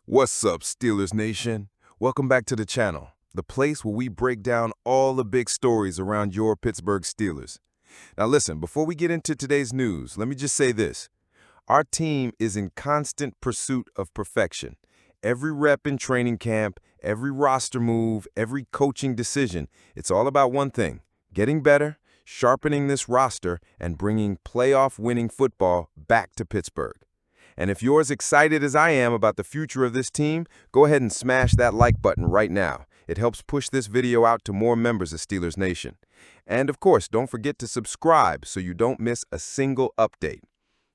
What's up, Steelers Nation? Welcome back to the channel, the place where we break down all the big stories around your Pittsburgh Steelers. Now listen, before we get into today's news, let me just say this. Our team is in constant pursuit of perfection. Every rep in training camp, every roster move, every coaching decision, it's all about one thing: getting better, sharpening this roster, and bringing playoff-winning football back to Pittsburgh. And if you're as excited as I am about the future of this team, go ahead and smash that like button right now. It helps push this video out to more members of Steelers Nation. And of course, don't forget to subscribe so you don't miss a single update.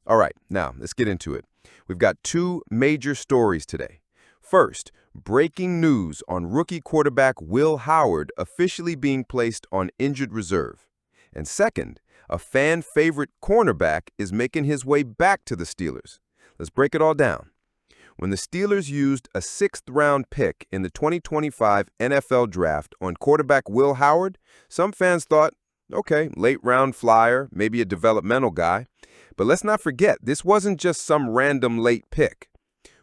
All right, now let's get into it. We've got two major stories today. First, breaking news on rookie quarterback Will Howard officially being placed on injured reserve. And second, a fan-favorite cornerback is making his way back to the Steelers. Let's break it all down. When the Steelers used a sixth-round pick in the 2025 NFL Draft on quarterback Will Howard, some fans thought, okay, late-round flyer, maybe a developmental guy. But let's not forget, this wasn't just some random late pick.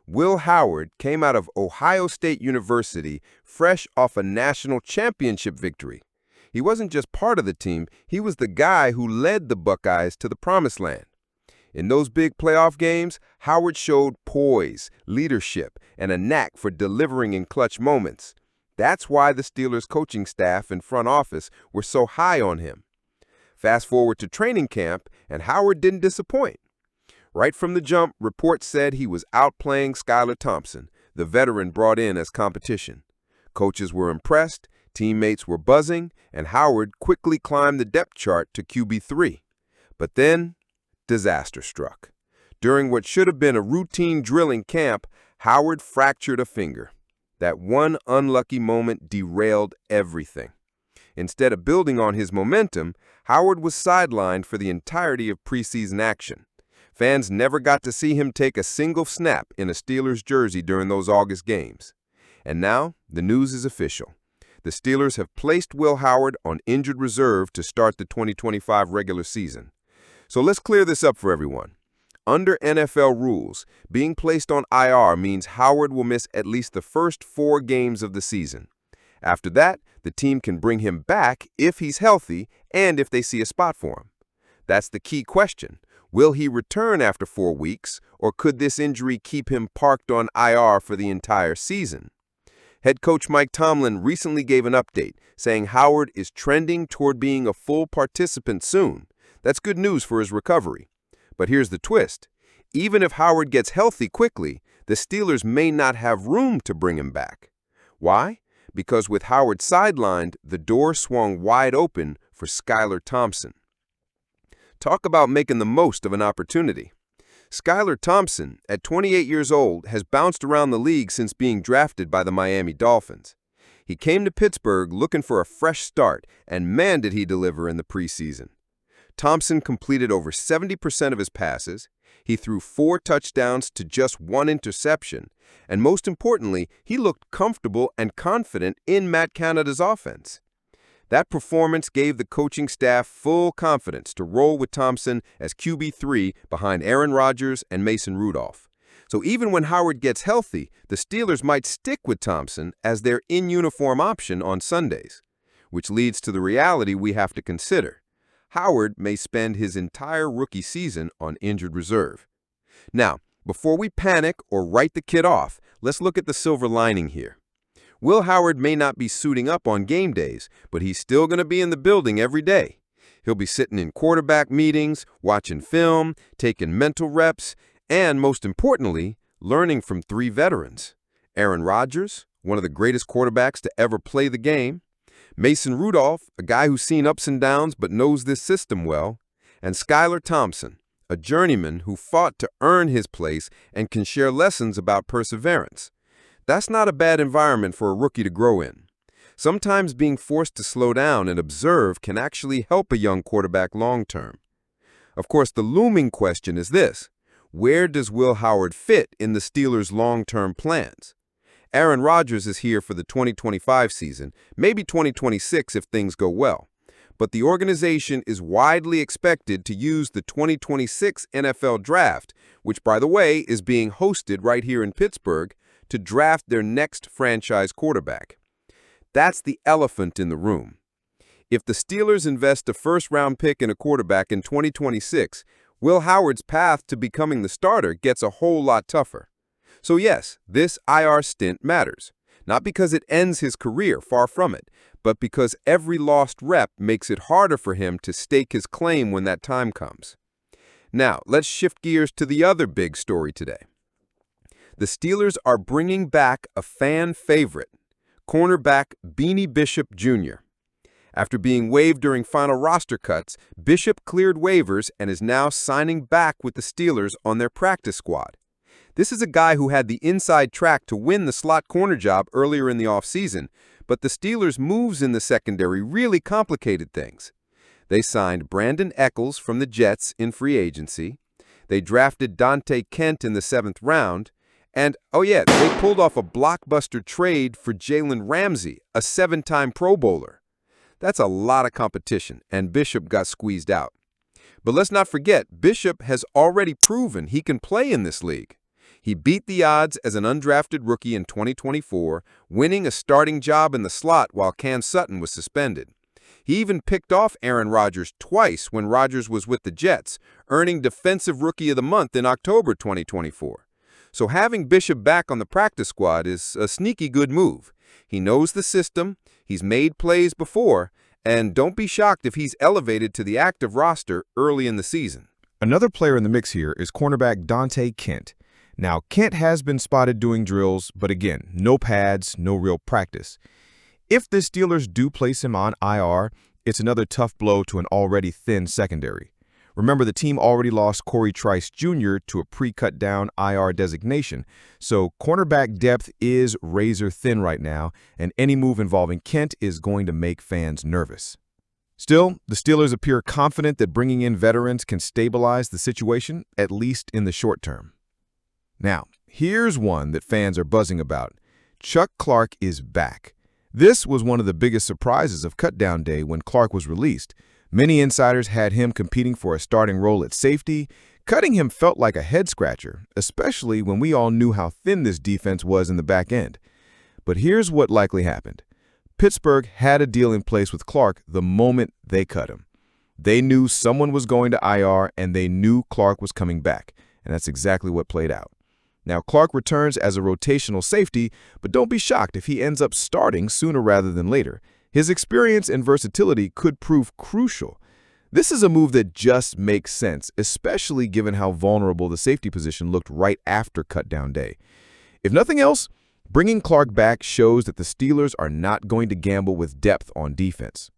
Will Howard came out of Ohio State University fresh off a national championship victory. He wasn't just part of the team, he was the guy who led the Buckeyes to the promised land. In those big playoff games, Howard showed poise, leadership, and a knack for delivering in clutch moments. That's why the Steelers' coaching staff and front office were so high on him. Fast forward to training camp, and Howard didn't disappoint. Right from the jump, reports said he was outplaying Skylar Thompson, the veteran brought in as competition. Coaches were impressed, teammates were buzzing, and Howard quickly climbed the depth chart to QB3. But then, disaster struck. During what should have been a routine drilling camp, Howard fractured a finger. That one unlucky moment derailed everything. Instead of building on his momentum, Howard was sidelined for the entirety of preseason action. Fans never got to see him take a single snap in a Steelers jersey during those August games. And now, the news is official. The Steelers have placed Will Howard on injured reserve to start the 2025 regular season. So let's clear this up for everyone. Under NFL rules, being placed on IR means Howard will miss at least the first 4 games of the season. After that, the team can bring him back if he's healthy and if they see a spot for him. That's the key question. Will he return after 4 weeks, or could this injury keep him parked on IR for the entire season? Head coach Mike Tomlin recently gave an update, saying Howard is trending toward being a full participant soon. That's good news for his recovery. But here's the twist. Even if Howard gets healthy quickly, the Steelers may not have room to bring him back. Why? Because with Howard sidelined, the door swung wide open for Skylar Thompson. Talk about making the most of an opportunity. Skylar Thompson, at 28 years old, has bounced around the league since being drafted by the Miami Dolphins. He came to Pittsburgh looking for a fresh start, and man did he deliver in the preseason. Thompson completed over 70% of his passes, he threw 4 touchdowns to just 1 interception, and most importantly, he looked comfortable and confident in Matt Canada's offense. That performance gave the coaching staff full confidence to roll with Thompson as QB3 behind Aaron Rodgers and Mason Rudolph. So even when Howard gets healthy, the Steelers might stick with Thompson as their in-uniform option on Sundays, which leads to the reality we have to consider. Howard may spend his entire rookie season on injured reserve. Now, before we panic or write the kid off, let's look at the silver lining here. Will Howard may not be suiting up on game days, but he's still going to be in the building every day. He'll be sitting in quarterback meetings, watching film, taking mental reps, and most importantly, learning from 3 veterans. Aaron Rodgers, one of the greatest quarterbacks to ever play the game, Mason Rudolph, a guy who's seen ups and downs but knows this system well, and Skylar Thompson, a journeyman who fought to earn his place and can share lessons about perseverance. That's not a bad environment for a rookie to grow in. Sometimes being forced to slow down and observe can actually help a young quarterback long term. Of course, the looming question is this: where does Will Howard fit in the Steelers' long-term plans? Aaron Rodgers is here for the 2025 season, maybe 2026 if things go well. But the organization is widely expected to use the 2026 NFL Draft, which, by the way, is being hosted right here in Pittsburgh, to draft their next franchise quarterback. That's the elephant in the room. If the Steelers invest a first-round pick in a quarterback in 2026, Will Howard's path to becoming the starter gets a whole lot tougher. So yes, this IR stint matters. Not because it ends his career, far from it, but because every lost rep makes it harder for him to stake his claim when that time comes. Now, let's shift gears to the other big story today. The Steelers are bringing back a fan favorite, cornerback Beanie Bishop Jr. After being waived during final roster cuts, Bishop cleared waivers and is now signing back with the Steelers on their practice squad. This is a guy who had the inside track to win the slot corner job earlier in the offseason, but the Steelers' moves in the secondary really complicated things. They signed Brandon Eccles from the Jets in free agency. They drafted Dante Kent in the 7th round. And, oh yeah, they pulled off a blockbuster trade for Jalen Ramsey, a 7-time Pro Bowler. That's a lot of competition, and Bishop got squeezed out. But let's not forget, Bishop has already proven he can play in this league. He beat the odds as an undrafted rookie in 2024, winning a starting job in the slot while Cam Sutton was suspended. He even picked off Aaron Rodgers twice when Rodgers was with the Jets, earning Defensive Rookie of the Month in October 2024. So having Bishop back on the practice squad is a sneaky good move. He knows the system, he's made plays before, and don't be shocked if he's elevated to the active roster early in the season. Another player in the mix here is cornerback Dante Kent. Now, Kent has been spotted doing drills, but again, no pads, no real practice. If the Steelers do place him on IR, it's another tough blow to an already thin secondary. Remember, the team already lost Corey Trice Jr. to a pre-cut down IR designation, so cornerback depth is razor thin right now, and any move involving Kent is going to make fans nervous. Still, the Steelers appear confident that bringing in veterans can stabilize the situation, at least in the short term. Now, here's one that fans are buzzing about. Chuck Clark is back. This was one of the biggest surprises of Cutdown Day when Clark was released. Many insiders had him competing for a starting role at safety. Cutting him felt like a head-scratcher, especially when we all knew how thin this defense was in the back end. But here's what likely happened. Pittsburgh had a deal in place with Clark the moment they cut him. They knew someone was going to IR, and they knew Clark was coming back, and that's exactly what played out. Now, Clark returns as a rotational safety, but don't be shocked if he ends up starting sooner rather than later. His experience and versatility could prove crucial. This is a move that just makes sense, especially given how vulnerable the safety position looked right after Cutdown Day. If nothing else, bringing Clark back shows that the Steelers are not going to gamble with depth on defense.